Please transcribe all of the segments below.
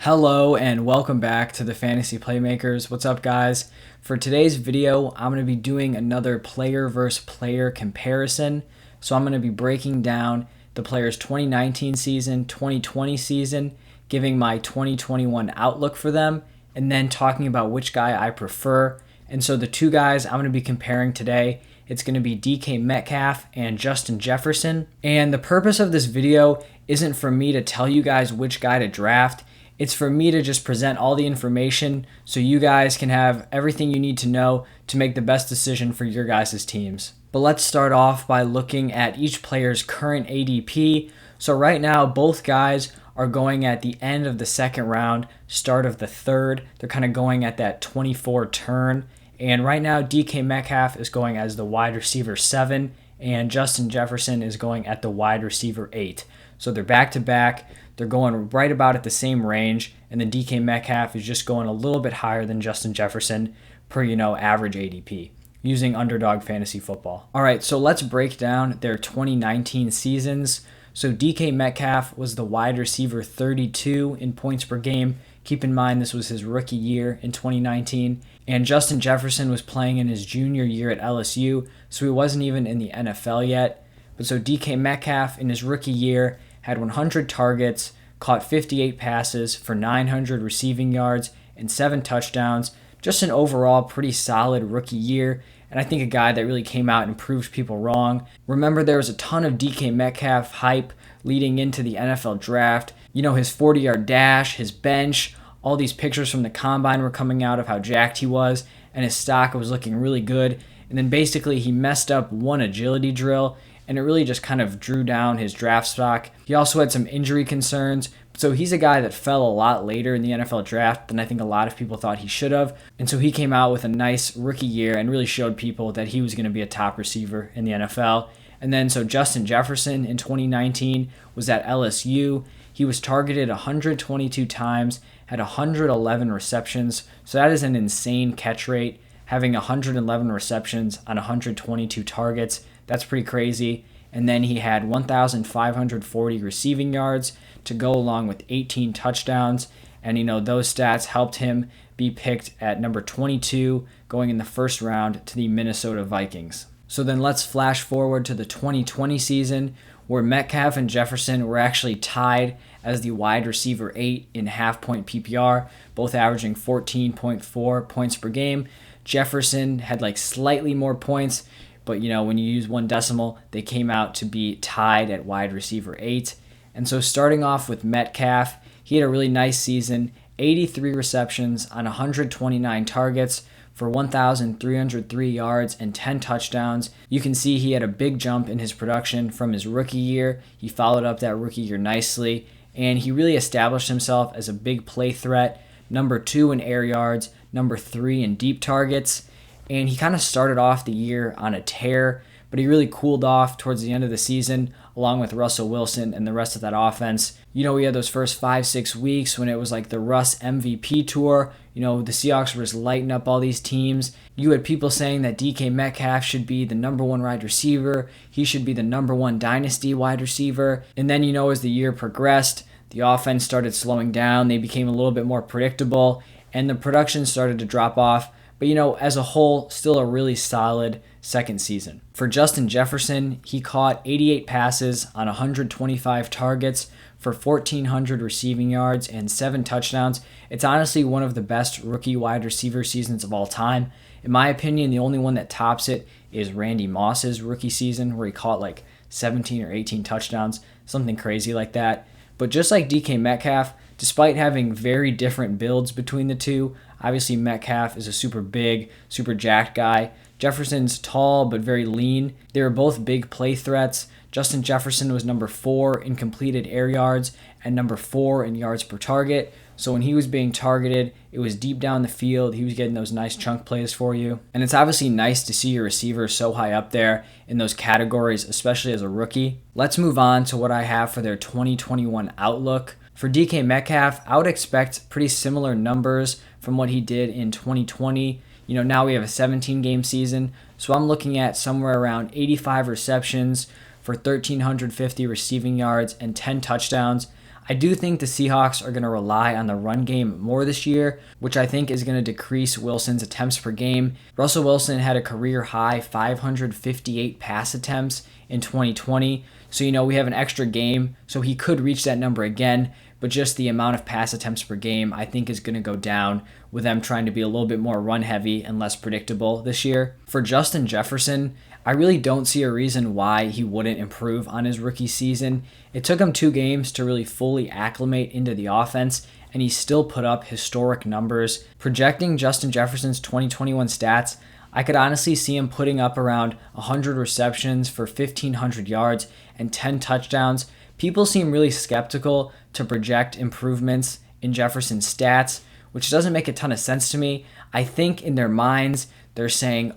Hello and welcome back to the Fantasy Playmakers. What's up, guys? For today's video, I'm going to be doing another player versus player comparison. So I'm going to be breaking down the players' 2019 season, 2020 season, giving my 2021 outlook for them, and then talking about which guy I prefer. And so the two guys I'm going to be comparing today, it's going to be DK Metcalf and Justin Jefferson. And the purpose of this video isn't for me to tell you guys which guy to draft. It's for me to just present all the information so you guys can have everything you need to know to make the best decision for your guys' teams. But let's start off by looking at each player's current ADP. So right now, both guys are going at the end of the second round, start of the third. They're kind of going at that 24 turn. And right now, DK Metcalf is going as the wide receiver 7, and Justin Jefferson is going at the wide receiver 8. So they're back-to-back. They're going right about at the same range, and then DK Metcalf is just going a little bit higher than Justin Jefferson per, average ADP using Underdog Fantasy Football. All right, so let's break down their 2019 seasons. So DK Metcalf was the wide receiver 32 in points per game. Keep in mind this was his rookie year in 2019. And Justin Jefferson was playing in his junior year at LSU, so he wasn't even in the NFL yet. But so DK Metcalf in his rookie year had 100 targets, caught 58 passes for 900 receiving yards and 7 touchdowns. Just an overall pretty solid rookie year, and I think a guy that really came out and proved people wrong. Remember, there was a ton of DK Metcalf hype leading into the NFL draft. His 40-yard dash, his bench, all these pictures from the combine were coming out of how jacked he was, and his stock was looking really good. And then basically he messed up one agility drill, and it really just kind of drew down his draft stock. He also had some injury concerns, so he's a guy that fell a lot later in the NFL draft than I think a lot of people thought he should have. And so he came out with a nice rookie year and really showed people that he was going to be a top receiver in the NFL. And then so Justin Jefferson in 2019 was at LSU. He was targeted 122 times, had 111 receptions, so that is an insane catch rate. Having 111 receptions on 122 targets, that's pretty crazy. And then he had 1,540 receiving yards to go along with 18 touchdowns. And, those stats helped him be picked at number 22 going in the first round to the Minnesota Vikings. So then let's flash forward to the 2020 season where Metcalf and Jefferson were actually tied as the wide receiver 8 in half-point PPR, both averaging 14.4 points per game. Jefferson had slightly more points, but when you use one decimal, they came out to be tied at wide receiver 8. And so starting off with Metcalf, he had a really nice season, 83 receptions on 129 targets for 1,303 yards and 10 touchdowns. You can see he had a big jump in his production from his rookie year. He followed up that rookie year nicely, and he really established himself as a big play threat, number 2 in air yards, number 3 in deep targets. And he kind of started off the year on a tear, but he really cooled off towards the end of the season, along with Russell Wilson and the rest of that offense. We had those first 5-6 weeks when it was like the Russ MVP tour. The Seahawks were just lighting up all these teams. You had people saying that DK Metcalf should be the number 1 wide receiver. He should be the number 1 dynasty wide receiver. And then, as the year progressed, the offense started slowing down. They became a little bit more predictable, and the production started to drop off. But, as a whole, still a really solid second season. For Justin Jefferson, he caught 88 passes on 125 targets for 1,400 receiving yards and 7 touchdowns. It's honestly one of the best rookie wide receiver seasons of all time. In my opinion, the only one that tops it is Randy Moss's rookie season, where he caught 17 or 18 touchdowns, something crazy like that. But just like DK Metcalf, despite having very different builds between the two, obviously Metcalf is a super big, super jacked guy. Jefferson's tall but very lean. They were both big play threats. Justin Jefferson was number 4 in completed air yards and number 4 in yards per target. So when he was being targeted, it was deep down the field. He was getting those nice chunk plays for you. And it's obviously nice to see your receivers so high up there in those categories, especially as a rookie. Let's move on to what I have for their 2021 outlook. For DK Metcalf, I would expect pretty similar numbers from what he did in 2020. Now we have a 17-game season, so I'm looking at somewhere around 85 receptions for 1,350 receiving yards and 10 touchdowns. I do think the Seahawks are going to rely on the run game more this year, which I think is going to decrease Wilson's attempts per game. Russell Wilson had a career high 558 pass attempts in 2020. So, we have an extra game, so he could reach that number again, but just the amount of pass attempts per game I think is going to go down with them trying to be a little bit more run heavy and less predictable this year. For Justin Jefferson, I really don't see a reason why he wouldn't improve on his rookie season. It took him 2 games to really fully acclimate into the offense, and he still put up historic numbers. Projecting Justin Jefferson's 2021 stats, I could honestly see him putting up around 100 receptions for 1,500 yards and 10 touchdowns. People seem really skeptical to project improvements in Jefferson's stats, which doesn't make a ton of sense to me. I think in their minds, they're saying,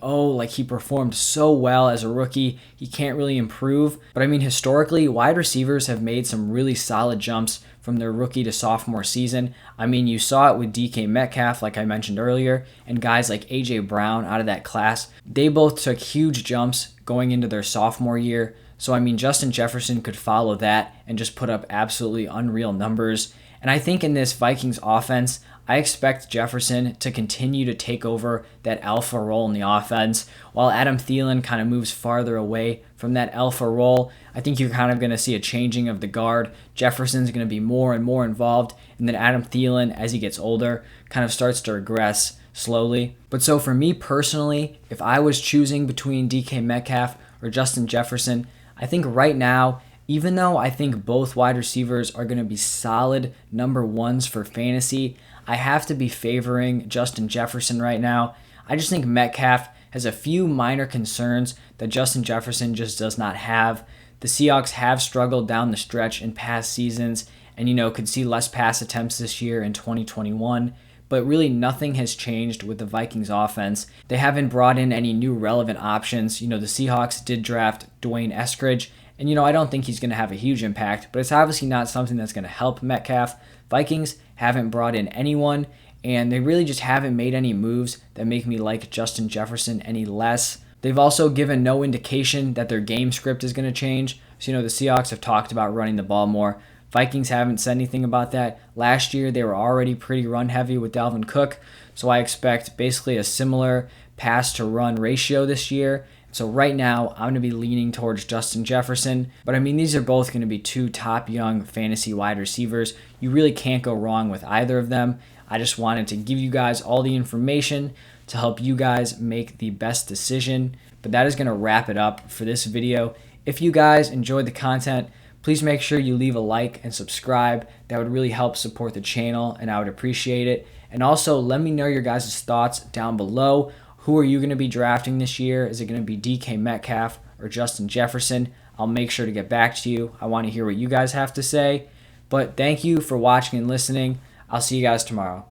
he performed so well as a rookie, he can't really improve. But I mean, historically, wide receivers have made some really solid jumps from their rookie to sophomore season. I mean, you saw it with DK Metcalf, like I mentioned earlier, and guys like AJ Brown out of that class. They both took huge jumps going into their sophomore year. So, I mean, Justin Jefferson could follow that and just put up absolutely unreal numbers. And I think in this Vikings offense, I expect Jefferson to continue to take over that alpha role in the offense, while Adam Thielen kind of moves farther away from that alpha role. I think you're kind of going to see a changing of the guard. Jefferson's going to be more and more involved, and then Adam Thielen, as he gets older, kind of starts to regress slowly. But so for me personally, if I was choosing between DK Metcalf or Justin Jefferson, I think right now, even though I think both wide receivers are going to be solid number ones for fantasy, I have to be favoring Justin Jefferson right now. I just think Metcalf has a few minor concerns that Justin Jefferson just does not have. The Seahawks have struggled down the stretch in past seasons and, could see less pass attempts this year in 2021. But really nothing has changed with the Vikings offense. They haven't brought in any new relevant options. The Seahawks did draft Dwayne Eskridge, and I don't think he's going to have a huge impact, but it's obviously not something that's going to help Metcalf. Vikings haven't brought in anyone, and they really just haven't made any moves that make me like Justin Jefferson any less. They've also given no indication that their game script is going to change. So, the Seahawks have talked about running the ball more. Vikings haven't said anything about that. Last year, they were already pretty run heavy with Dalvin Cook, so I expect basically a similar pass to run ratio this year. So right now, I'm going to be leaning towards Justin Jefferson. But I mean, these are both going to be 2 top young fantasy wide receivers. You really can't go wrong with either of them. I just wanted to give you guys all the information to help you guys make the best decision. But that is going to wrap it up for this video. If you guys enjoyed the content, please make sure you leave a like and subscribe. That would really help support the channel, and I would appreciate it. And also, let me know your guys' thoughts down below. Who are you going to be drafting this year? Is it going to be DK Metcalf or Justin Jefferson? I'll make sure to get back to you. I want to hear what you guys have to say. But thank you for watching and listening. I'll see you guys tomorrow.